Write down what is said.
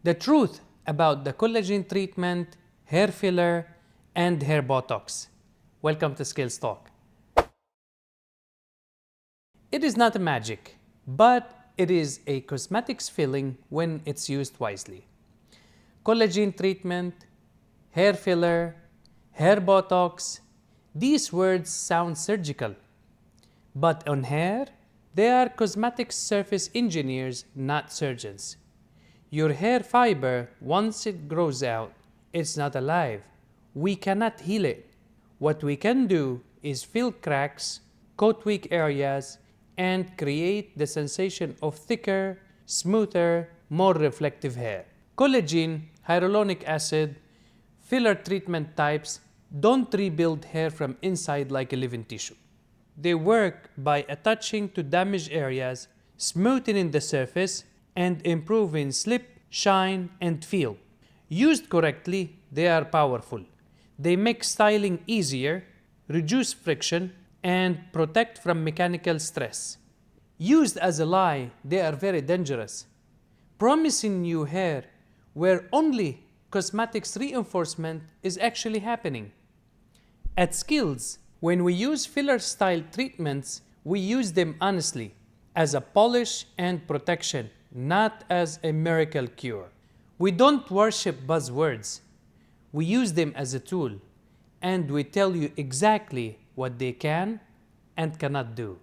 The truth about the collagen treatment, hair filler, and hair Botox. Welcome to Skills Talk. It is not a magic, but it is a cosmetics filling when it's used wisely. Collagen treatment, hair filler, hair Botox, these words sound surgical. But on hair, they are cosmetic surface engineers, not surgeons. Your hair fiber, once it grows out, it's not alive. We cannot heal it. What we can do is fill cracks, coat weak areas, and create the sensation of thicker, smoother, more reflective hair. Collagen, hyaluronic acid, filler treatment types don't rebuild hair from inside like a living tissue. They work by attaching to damaged areas, smoothing the surface, and improving slip, shine, and feel. Used correctly, they are powerful. They make styling easier, reduce friction, and protect from mechanical stress. Used as a lie, they are very dangerous, promising new hair where only cosmetics reinforcement is actually happening. At Skills, when we use filler-style treatments, we use them honestly, as a polish and protection, not as a miracle cure. We don't worship buzzwords. We use them as a tool, and we tell you exactly what they can and cannot do.